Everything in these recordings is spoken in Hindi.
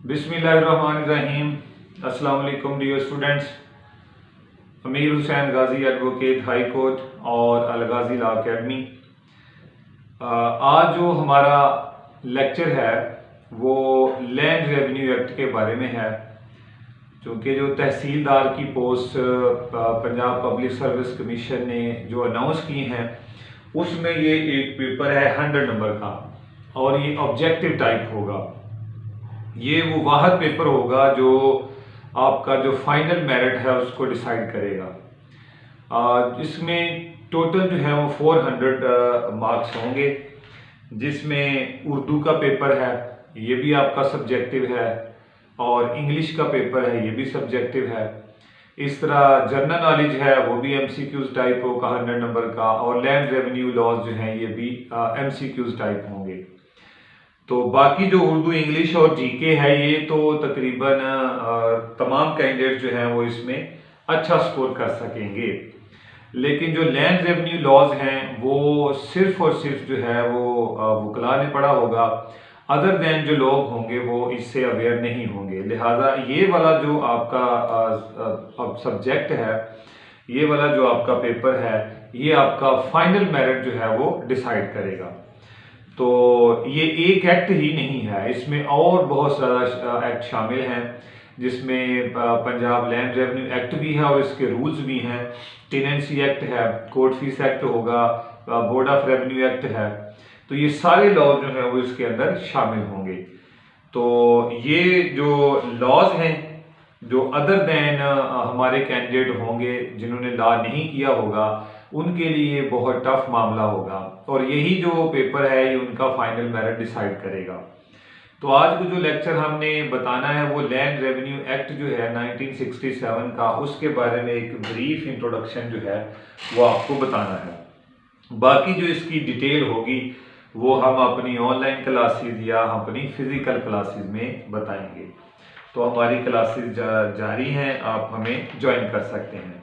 बिस्मिल्लाहिर्रहमानिर्रहीम। अस्सलाम वालेकुम डियर स्टूडेंट्स। अमीर हुसैन गाजी एडवोकेट हाई कोर्ट और अल गाजी लॉ अकेडमी। आज जो हमारा लेक्चर है वो लैंड रेवेन्यू एक्ट के बारे में है, क्योंकि जो तहसीलदार की post Punjab public service commission ने जो अनाउंस की हैं उसमें ये एक पेपर है 100 नंबर का और ये ऑब्जेक्टिव टाइप होगा। ये वो वाहद पेपर होगा जो आपका जो फाइनल मेरिट है उसको डिसाइड करेगा। इसमें टोटल जो है वो 400 मार्क्स होंगे, जिसमें उर्दू का पेपर है, ये भी आपका सब्जेक्टिव है, और इंग्लिश का पेपर है, ये भी सब्जेक्टिव है। इस तरह जनरल नॉलेज है वो भी एमसीक्यूज टाइप होगा 100 नंबर का, और लैंड रेवेन्यू लॉज जो हैं ये भी एमसीक्यूज टाइप होंगे। तो बाकी जो उर्दू इंग्लिश और जीके है ये तो तकरीबन तमाम कैंडिडेट जो हैं वो इसमें अच्छा स्कोर कर सकेंगे, लेकिन जो लैंड रेवेन्यू लॉज हैं वो सिर्फ और सिर्फ जो है वो वकला ने पढ़ा होगा, अदर दैन जो लोग होंगे वो इससे अवेयर नहीं होंगे। लिहाजा ये वाला जो आपका सब्जेक्ट है, ये वाला जो आपका पेपर है, ये आपका फाइनल मेरिट जो है वो डिसाइड करेगा। तो ये एक एक्ट ही नहीं है, इसमें और बहुत सारा एक्ट शामिल हैं, जिसमें पंजाब लैंड रेवेन्यू एक्ट भी है और इसके रूल्स भी हैं, टेनेंसी एक्ट है, कोर्ट फीस एक्ट होगा, बोर्ड ऑफ रेवेन्यू एक्ट है। तो ये सारे लॉ जो है वो इसके अंदर शामिल होंगे। तो ये जो लॉज हैं जो अदर दैन हमारे कैंडिडेट होंगे जिन्होंने लॉ नहीं किया होगा उनके लिए बहुत टफ मामला होगा, और यही जो पेपर है ये उनका फाइनल मेरिट डिसाइड करेगा। तो आज को जो लेक्चर हमने बताना है वो लैंड रेवेन्यू एक्ट जो है 1967 का, उसके बारे में एक ब्रीफ इंट्रोडक्शन जो है वो आपको बताना है। बाकी जो इसकी डिटेल होगी वो हम अपनी ऑनलाइन क्लासेस या अपनी फिजिकल क्लासेस में बताएंगे। तो हमारी क्लासेस जारी हैं, आप हमें ज्वाइन कर सकते हैं।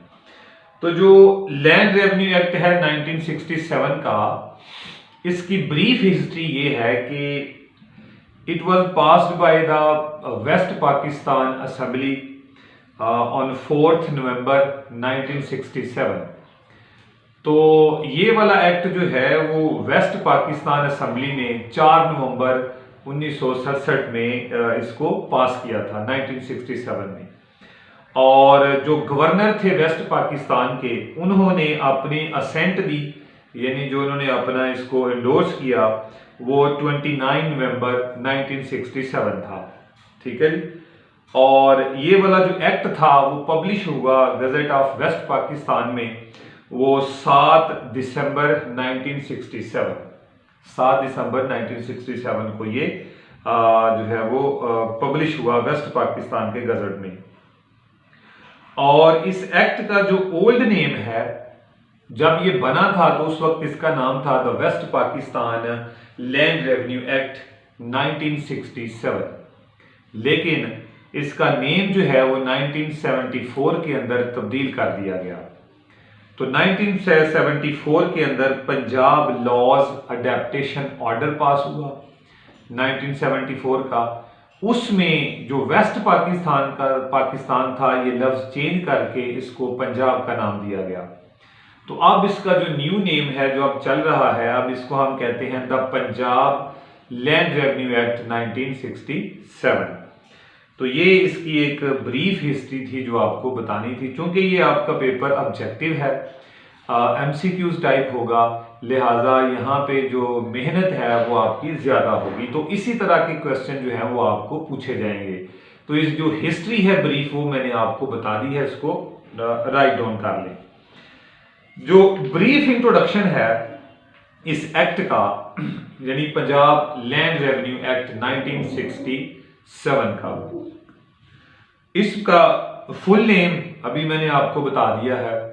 तो जो लैंड रेवेन्यू एक्ट है 1967 का, इसकी ब्रीफ हिस्ट्री ये है कि it was passed by the West Pakistan assembly on 4 November 1967। तो ये वाला एक्ट जो है वो वेस्ट पाकिस्तान असेंबली ने 4 नवंबर 1967 में इसको पास किया था 1967 में। और जो गवर्नर थे वेस्ट पाकिस्तान के, उन्होंने अपनी असेंट दी, यानी जो उन्होंने अपना इसको एंडोर्स किया वो 29 नवंबर 1967 था। ठीक है जी। और ये वाला जो एक्ट था वो पब्लिश हुआ गजट ऑफ वेस्ट पाकिस्तान में वो 7 दिसंबर 1967। 7 दिसंबर 1967 को ये जो है वो पब्लिश हुआ वेस्ट पाकिस्तान के गजट में। और इस एक्ट का जो ओल्ड नेम है, जब ये बना था तो उस वक्त इसका नाम था the West Pakistan land revenue act 1967, लेकिन इसका नेम जो है वो 1974 के अंदर तब्दील कर दिया गया। तो 1974 के अंदर Punjab laws adaptation order pass हुआ 1974 का। उसमें जो वेस्ट पाकिस्तान था ये लफ्ज चेंज करके इसको पंजाब का नाम दिया गया। तो अब इसका जो न्यू नेम है जो अब चल रहा है, अब इसको हम कहते हैं the Punjab land revenue act 1967। तो ये इसकी एक ब्रीफ हिस्ट्री थी जो आपको बतानी थी। चूंकि ये आपका पेपर ऑब्जेक्टिव है, एमसीक्यूज टाइप होगा, लिहाजा यहाँ पे जो मेहनत है वो आपकी ज्यादा होगी। तो इसी तरह के क्वेश्चन जो है वो आपको पूछे जाएंगे। तो इस जो हिस्ट्री है ब्रीफ वो मैंने आपको बता दी है, इसको राइट डाउन कर लें। जो ब्रीफ इंट्रोडक्शन है इस एक्ट का, यानी पंजाब लैंड रेवेन्यू एक्ट 1967 का, इसका फुल नेम अभी मैंने आपको बता दिया है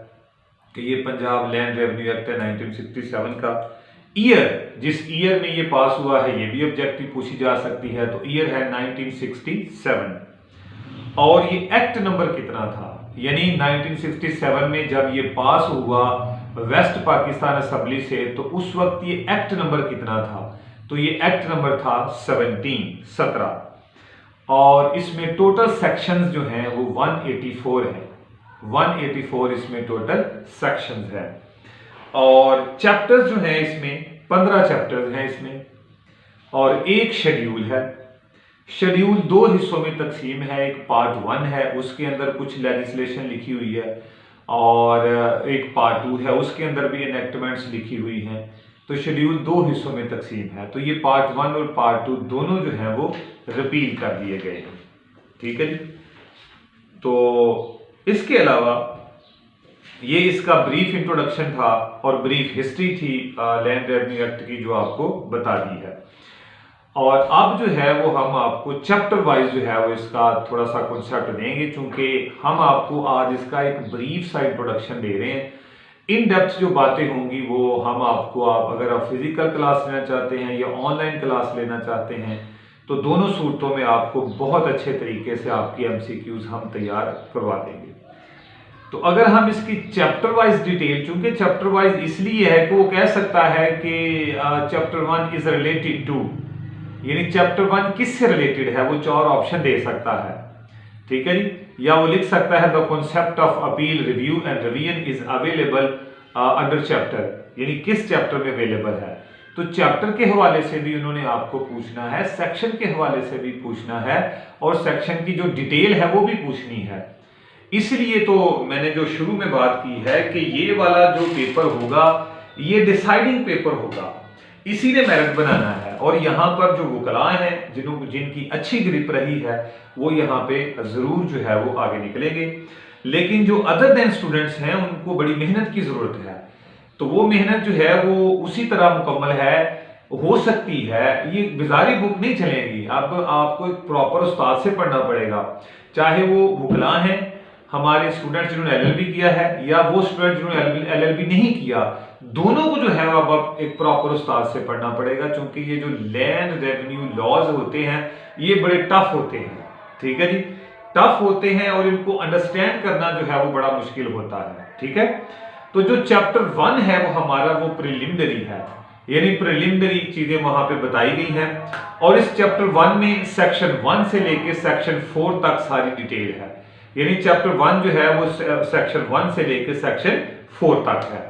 कि ये पंजाब लैंड रेवेन्यू एक्ट है 1967 का। ईयर, जिस ईयर में ये पास हुआ है ये भी ऑब्जेक्टिव पूछी जा सकती है, तो ईयर है 1967। और ये एक्ट नंबर कितना था, यानी 1967 में जब ये पास हुआ वेस्ट पाकिस्तान असेंबली से, तो उस वक्त ये एक्ट नंबर कितना था, तो ये एक्ट नंबर था 17। और इसमें टोटल सेक्शंस जो हैं वो 184 हैं। 184 इसमें टोटल सेक्शंस हैं और चैप्टर्स जो हैं इसमें 15 चैप्टर्स हैं इसमें और एक शेड्यूल है। शेड्यूल दो हिस्सों में तकसीम है, एक पार्ट 1 है उसके अंदर कुछ लेजिस्लेशन लिखी हुई है और एक पार्ट 2 है उसके अंदर भी एनेक्टमेंट्स लिखी हुई हैं। तो शेड्यूल दो हिस्सों में तकसीम है। तो ये पार्ट 1 और पार्ट 2 दोनों जो हैं वो रिपील कर दिए गए हैं। ठीक है जी। तो इसके अलावा ये इसका ब्रीफ इंट्रोडक्शन था और ब्रीफ हिस्ट्री थी लैंड रेवेन्यू एक्ट की जो आपको बता दी है। और अब जो है वो हम आपको चैप्टर वाइज जो है वो इसका थोड़ा सा कॉन्सेप्ट देंगे, चूंकि हम आपको आज इसका एक ब्रीफ सा इंट्रोडक्शन दे रहे हैं। इन डेप्थ जो बातें होंगी वो हम आपको, आप अगर आप फिजिकल क्लास लेना चाहते हैं या ऑनलाइन क्लास लेना चाहते हैं तो दोनों सूरतों में आपको बहुत अच्छे तरीके से आपकी एमसीक्यूज हम तैयार करवा देंगे। तो अगर हम इसकी चैप्टर वाइज डिटेल, चूंकि चैप्टर वाइज इसलिए है कि वो कह सकता है कि चैप्टर 1 इज रिलेटेड टू, यानी चैप्टर 1 किससे रिलेटेड है, वो 4 ऑप्शन दे सकता है। ठीक है जी। या वो लिख सकता है the concept of appeal review and revision is available under chapter, यानी किस चैप्टर में अवेलेबल है। तो चैप्टर के हवाले से भी उन्होंने आपको पूछना है, सेक्शन के हवाले से भी पूछना है और सेक्शन की जो डिटेल है वो भी पूछनी है। इसलिए तो मैंने जो शुरू में बात की है कि ये वाला जो पेपर होगा ये डिसाइडिंग पेपर होगा, इसी ने मेरिट बनाना है। और यहाँ पर जो वकला हैं जिनकी अच्छी ग्रिप रही है वो यहाँ पे जरूर जो है वो आगे निकलेंगे, लेकिन जो अदर देन स्टूडेंट्स हैं उनको बड़ी मेहनत की जरूरत है। तो वो मेहनत जो है वो उसी तरह मुकम्मल है, हो सकती है, ये बिजारी बुक नहीं चलेगी। अब आपको एक प्रॉपर उस्ताद से पढ़ना पड़ेगा, चाहे वो वकला हैं हमारे स्टूडेंट्स जिन्होंने एलएलबी किया है या वो स्टूडेंट जिन्होंने एलएलबी नहीं किया, दोनों को जो है अब एक प्रॉपर उस्ताद से पढ़ना पड़ेगा, क्योंकि ये जो लैंड रेवेन्यू लॉज होते हैं ये बड़े टफ होते हैं। ठीक है जी, टफ होते हैं और इनको अंडरस्टैंड करना जो है वो बड़ा मुश्किल होता है। ठीक है। तो जो चैप्टर 1 है वो हमारा वो प्रिलिमिनरी है, यानी प्रिलिमिनरी चीजें वहां पे बताई गई हैं और इस चैप्टर 1 में सेक्शन 1 से लेके सेक्शन 4 तक सारी डिटेल है। यानी चैप्टर 1 जो है वो सेक्शन 1 से लेके सेक्शन 4 तक है।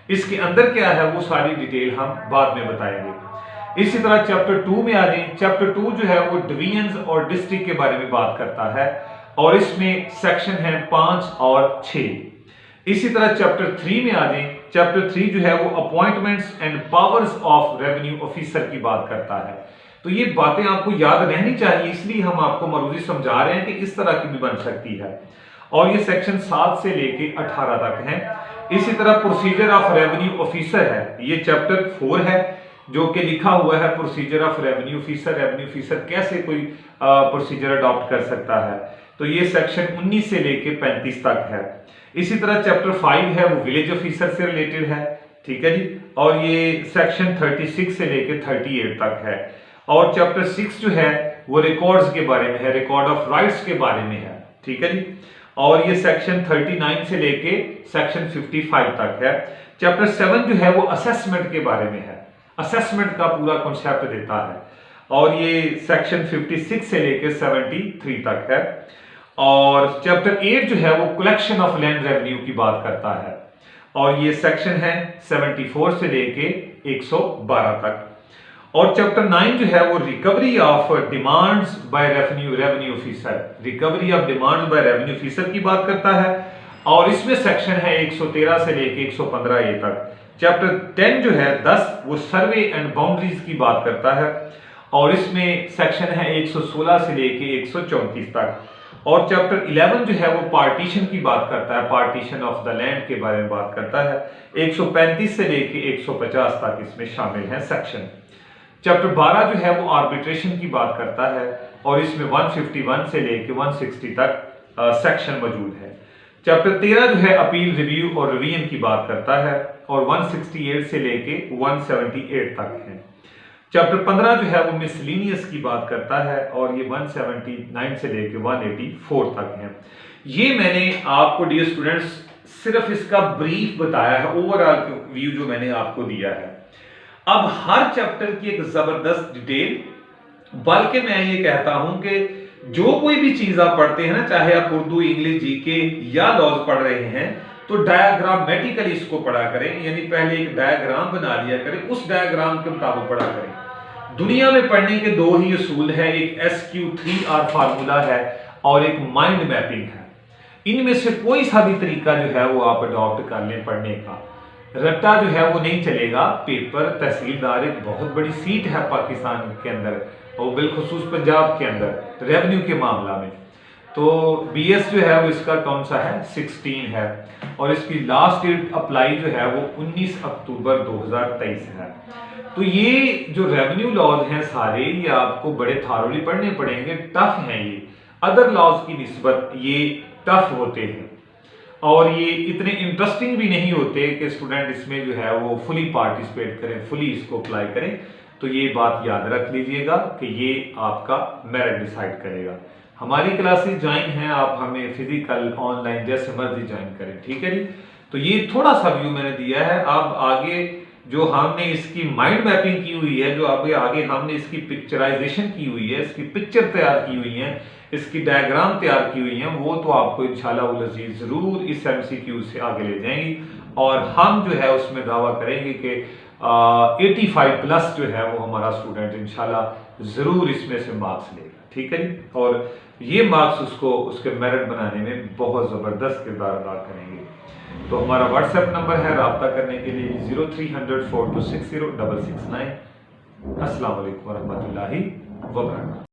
इसके अंदर क्या है वो सारी डिटेल हम बाद में बताएंगे। इसी तरह चैप्टर 2 में आ जाए। चैप्टर 2 जो है वो डिवीजन्स और डिस्ट्रिक्ट के बारे में बात करता है और इसमें सेक्शन है 5 और 6। इसी तरह चैप्टर 3 में आ जाए। चैप्टर 3 जो है वो appointments and powers of revenue officer की बात करता है। तो ये बातें आपको याद रहनी चाहिए, इसलिए हम आपको मरूजी समझा रहे हैं कि इस तरह की भी बन सकती है। और ये सेक्शन 7 से लेके 18 तक है। इसी तरह प्रोसीजर ऑफ रेवेन्यू ऑफिसर है, ये चैप्टर 4 है जो कि लिखा हुआ है procedure of revenue officer. Revenue officer कैसे कोई प्रोसीजर अडॉप्ट कर सकता है, तो ये सेक्शन 19 से लेके 35 तक है। इसी तरह चैप्टर 5 है वो विलेज ऑफिसर से रिलेटेड है। ठीक है जी। और ये सेक्शन 36 से लेके 38 तक है। और चैप्टर 6 जो है वो रिकॉर्ड्स के बारे में है, रिकॉर्ड ऑफ राइट्स के बारे में है। ठीक है जी। और ये सेक्शन 39 से लेके सेक्शन 55 तक है। चैप्टर 7 जो है वो असेसमेंट के बारे में है, असेसमेंट का पूरा कॉन्सेप्ट देता है और ये सेक्शन 56 से लेके 73 तक है। और चैप्टर 8 जो है वो कलेक्शन ऑफ लैंड रेवेन्यू की बात करता है और ये सेक्शन है 74 से लेके 112 तक। और चैप्टर 9 जो है वो recovery of demands by revenue officer, recovery of demands by revenue officer की बात करता है और इसमें सेक्शन है 113 से लेके 115 ए तक। चैप्टर 10 जो है 10 वो सर्वे एंड बाउंड्रीज की बात करता है और इसमें सेक्शन है 116 से लेके 134 तक। और चैप्टर 11 जो है वो पार्टीशन की बात करता है, पार्टीशन ऑफ द लैंड के बारे में बात करता है। 135 से लेके 150 तक इसमें शामिल है सेक्शन। चैप्टर 12 जो है वो आर्बिट्रेशन की बात करता है और इसमें 151 से लेके 160 तक सेक्शन मौजूद है। चैप्टर 13 जो है अपील रिव्यू और रिवीजन की बात करता है और 168 से लेके 178 तक है। चैप्टर 15 जो है वो मिसलिनियस की बात करता है और ये 179 से लेके 184 तक है। ये मैंने आपको डियर स्टूडेंट्स सिर्फ इसका ब्रीफ बताया है, ओवरऑल व्यू जो मैंने आपको दिया है। अब हर चैप्टर की एक जबरदस्त डिटेल, बल्कि मैं ये कहता हूं कि जो कोई भी चीज आप पढ़ते हैं ना, चाहे आप उर्दू, इंग्लिश, जीके या लॉज पढ़ रहे हैं, तो डायग्रामेटिकली इसको पढ़ा करें, यानी पहले एक डायग्राम बना लिया करें, उस डायग्राम के मुताबिक पढ़ा करें। दुनिया में पढ़ने के दो ही असूल है, एक SQ3R फार्मूला है और एक माइंड मैपिंग है। इनमें से कोई सा भी तरीका जो है वो आप अडॉप्ट कर लें पढ़ने का, रट्टा जो है वो नहीं चलेगा। पेपर तहसीलदार एक बहुत बड़ी सीट है पाकिस्तान के अंदर और बिलखुसूस पंजाब के अंदर रेवेन्यू के मामला में। तो BS जो है वो इसका कौन सा है, 16 है और इसकी लास्ट डेट अप्लाई जो है वो 19 अक्टूबर 2023 है। तो ये जो रेवेन्यू लॉज हैं सारे, ये आपको बड़े थारोली पढ़ने पड़ेंगे, टफ हैं ये, अदर लॉज की निस्बत ये टफ होते हैं और ये इतने इंटरेस्टिंग भी नहीं होते कि स्टूडेंट इसमें जो है वो फुली पार्टिसिपेट करें, फुली इसको अप्लाई करें। तो ये बात याद रख लीजिएगा कि ये आपका मेरिट डिसाइड करेगा। हमारी क्लासेस ज्वाइन हैं, आप हमें फिजिकल ऑनलाइन जैसे मर्जी ज्वाइन करें, ठीक है जी। तो ये थोड़ा सा व्यू मैंने दिया है। अब आगे जो हमने इसकी माइंड मैपिंग की हुई है, जो आगे हमने इसकी पिक्चराइजेशन की हुई है, इसकी पिक्चर तैयार की हुई है, इसकी डायग्राम तैयार की हुई है, वो तो आपको इंशाल्लाह उल अजीज जरूर इस MCQ से आगे ले जाएंगी और हम जो है उसमें दावा करेंगे कि 85+ जो है वो हमारा स्टूडेंट इंशाल्लाह जरूर इसमें से मार्क्स लेगा, ठीक है जी। और ये मार्क्स उसको उसके मेरिट बनाने में बहुत ज़बरदस्त किरदार अदा करेंगे। तो हमारा व्हाट्सएप नंबर है रब्ता करने के लिए 0300 4260 669। अस्सलाम वालेकुम वरहमतुल्लाहि वबरकातुहू।